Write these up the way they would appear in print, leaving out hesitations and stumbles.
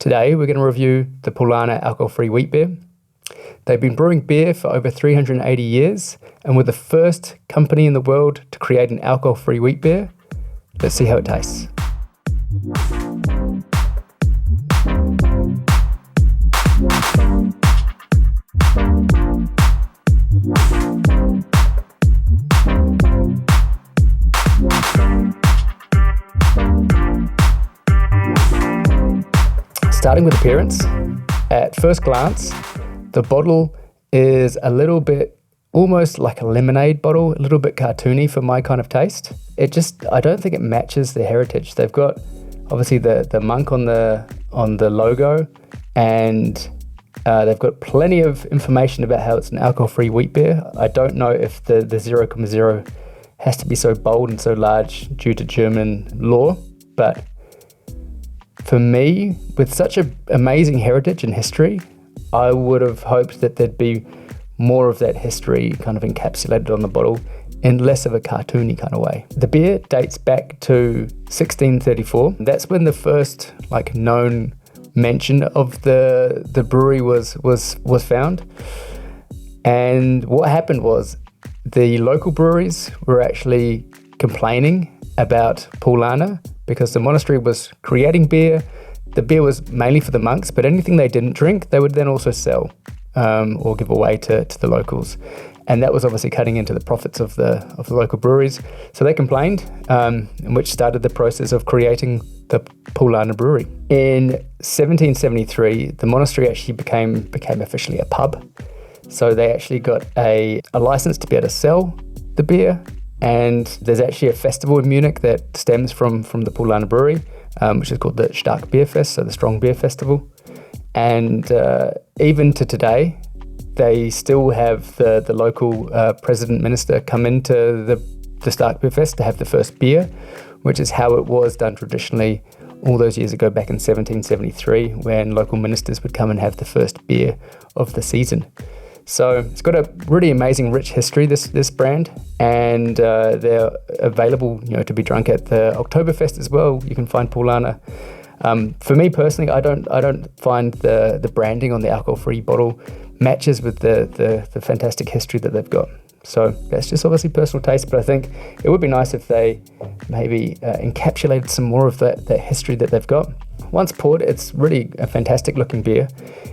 Today we're going to review the Paulaner alcohol-free wheat beer. They've been brewing beer for over 380 years and were the first company in the world to create an alcohol-free wheat beer. Let's see how it tastes. Starting with appearance, at first glance, the bottle is a little bit almost like a lemonade bottle, a little bit cartoony for my kind of taste. I don't think it matches their heritage. They've got obviously the monk on the logo, and they've got plenty of information about how it's an alcohol-free wheat beer. I don't know if the 0.0 has to be so bold and so large due to German law, but for me, with such an amazing heritage and history, I would have hoped that there'd be more of that history kind of encapsulated on the bottle in less of a cartoony kind of way. The beer dates back to 1634. That's when the first known mention of the brewery was found. And what happened was the local breweries were actually complaining about Paulaner because the monastery was creating beer. The beer was mainly for the monks, but anything they didn't drink, they would then also sell or give away to the locals. And that was obviously cutting into the profits of the local breweries. So they complained, which started the process of creating the Paulaner brewery. In 1773, the monastery actually became officially a pub. So they actually got a license to be able to sell the beer. And there's actually a festival in Munich that stems from the Paulaner brewery, which is called the Stark Beer Fest, so the Strong Beer Festival. And even to today, they still have the local president minister come into the Stark Beer Fest to have the first beer, which is how it was done traditionally all those years ago back in 1773, when local ministers would come and have the first beer of the season. So it's got a really amazing, rich history, this brand, and they're available, to be drunk at the Oktoberfest as well. You can find Paulaner. For me personally, I don't find the branding on the alcohol-free bottle matches with the fantastic history that they've got. So that's just obviously personal taste, but I think it would be nice if they maybe encapsulated some more of that history that they've got. Once poured, it's really a fantastic looking beer.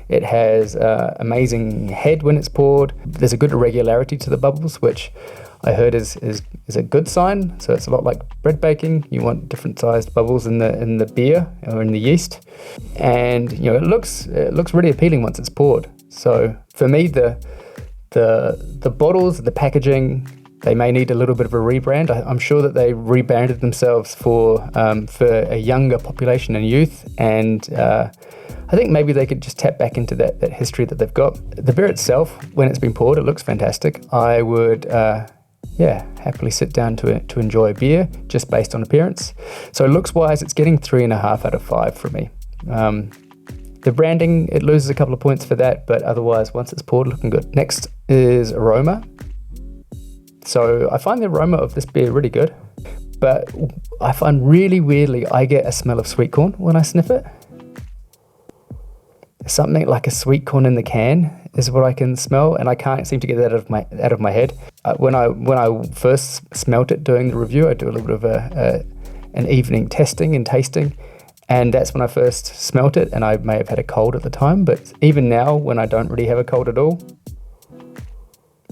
It has amazing head when it's poured. There's a good irregularity to the bubbles, which I heard is a good sign. So it's a lot like bread baking. You want different sized bubbles in the beer or in the yeast, and it looks really appealing once it's poured. So for me, the bottles, the packaging, they may need a little bit of a rebrand. I'm sure that they rebranded themselves for a younger population and youth, and I think maybe they could just tap back into that history that they've got. The beer itself, when it's been poured, it looks fantastic. I would happily sit down to enjoy a beer just based on appearance. So looks-wise, it's getting 3.5 out of 5 for me. The branding, it loses a couple of points for that, but otherwise, once it's poured, looking good. Next is Aroma. So I find the aroma of this beer really good, but I find really weirdly, I get a smell of sweet corn when I sniff it. Something like a sweet corn in the can is what I can smell, and I can't seem to get that out of my head. When I first smelt it doing the review, I do a little bit of an evening testing and tasting, and that's when I first smelt it, and I may have had a cold at the time, but even now, when I don't really have a cold at all,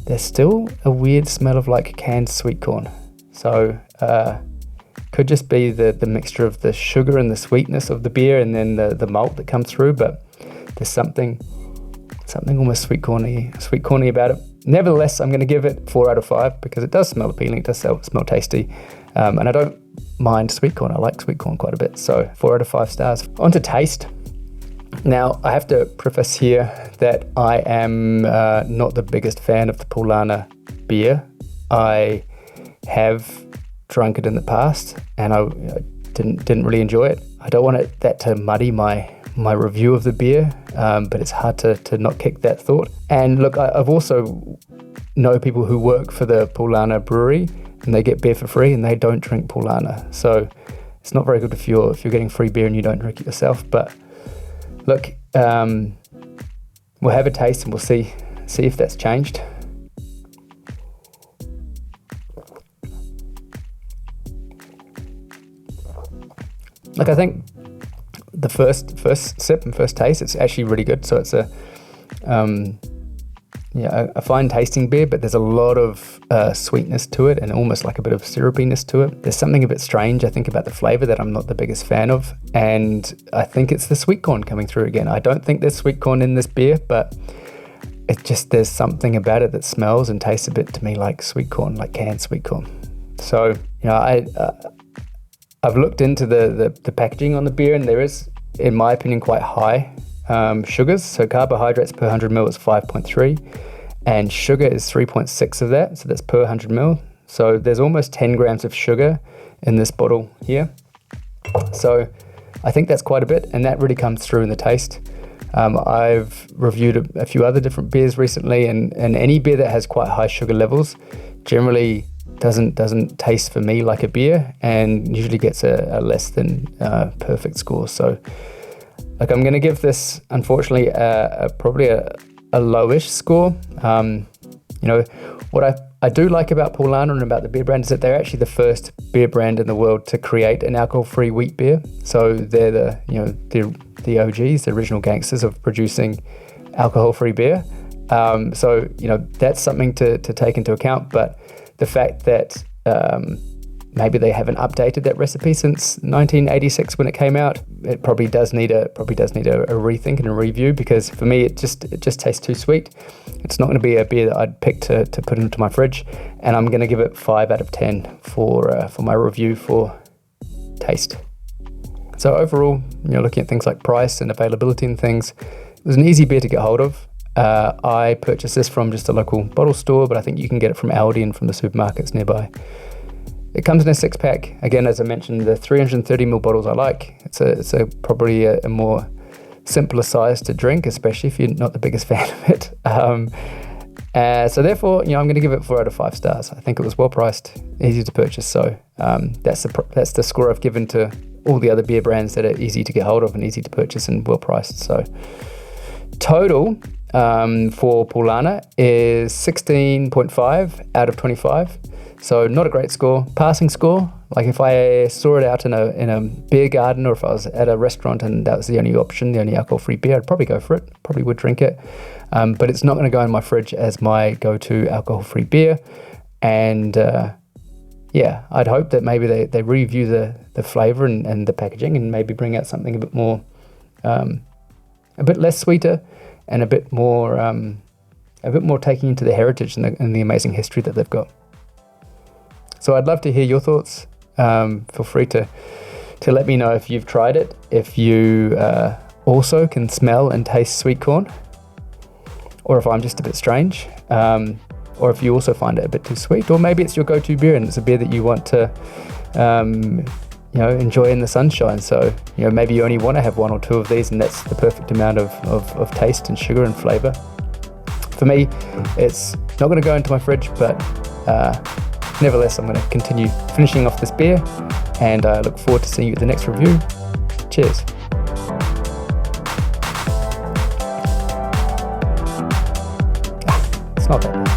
there's still a weird smell of canned sweet corn. So could just be the mixture of the sugar and the sweetness of the beer and then the malt that comes through, but there's something almost sweet corny about it. Nevertheless, I'm going to give it 4 out of 5 because it does smell appealing, it does smell tasty, and I don't mind sweet corn. I like sweet corn quite a bit, so 4 out of 5 stars. On to taste. Now, I have to preface here that I am not the biggest fan of the Paulaner beer. I have drunk it in the past, and I didn't really enjoy it. I don't want that to muddy my review of the beer, but it's hard to not kick that thought. And look, I've also know people who work for the Paulaner brewery, and they get beer for free, and they don't drink Paulaner. So it's not very good if you're getting free beer and you don't drink it yourself. But look, we'll have a taste and we'll see if that's changed. Look, I think the first sip and first taste, it's actually really good. So it's a fine tasting beer, but there's a lot of sweetness to it and almost like a bit of syrupiness to it. There's something a bit strange, I think, about the flavor that I'm not the biggest fan of. And I think it's the sweet corn coming through again. I don't think there's sweet corn in this beer, but it just, there's something about it that smells and tastes a bit to me like sweet corn, like canned sweet corn. So, I've looked into the packaging on the beer, and there is, in my opinion, quite high sugars. So carbohydrates per 100 ml is 5.3 and sugar is 3.6 of that. So that's per 100 ml. So there's almost 10 grams of sugar in this bottle here. So I think that's quite a bit, and that really comes through in the taste. I've reviewed a few other different beers recently, and any beer that has quite high sugar levels generally doesn't taste for me like a beer, and usually gets a less than perfect score. So like, I'm going to give this, unfortunately, probably a lowish score. What I do like about Paulaner and about the beer brand is that they're actually the first beer brand in the world to create an alcohol-free wheat beer. So they're the OGs, the original gangsters of producing alcohol-free beer. So that's something to take into account. But the fact that maybe they haven't updated that recipe since 1986 when it came out, it probably does need a rethink and a review, because for me it just tastes too sweet. It's not going to be a beer that I'd pick to put into my fridge, and I'm going to give it 5 out of 10 for my review for taste. So overall, looking at things like price and availability and things, it was an easy beer to get hold of. I purchased this from just a local bottle store, but I think you can get it from Aldi and from the supermarkets nearby. It comes in a 6-pack. Again, as I mentioned, the 330ml bottles I like. It's probably a more simpler size to drink, especially if you're not the biggest fan of it. So therefore, I'm going to give it 4 out of 5 stars. I think it was well priced, easy to purchase. So that's the score I've given to all the other beer brands that are easy to get hold of and easy to purchase and well priced. So total for Paulaner is 16.5 out of 25. So not a great score. Passing score, like if I saw it out in a beer garden, or if I was at a restaurant and that was the only option, the only alcohol-free beer, I'd probably go for it. Probably would drink it. But it's not going to go in my fridge as my go-to alcohol-free beer. And I'd hope that maybe they review the flavor and the packaging, and maybe bring out something a bit more, a bit less sweeter, and a bit more taking into the heritage and the amazing history that they've got. So I'd love to hear your thoughts. Feel free to let me know if you've tried it, if you also can smell and taste sweet corn, or if I'm just a bit strange, or if you also find it a bit too sweet, or maybe it's your go-to beer and it's a beer that you want to enjoy in the sunshine. So maybe you only want to have 1 or 2 of these, and that's the perfect amount of taste and sugar and flavor. For me, it's not going to go into my fridge, but nevertheless, I'm going to continue finishing off this beer, and I look forward to seeing you at the next review. Cheers. It's not that.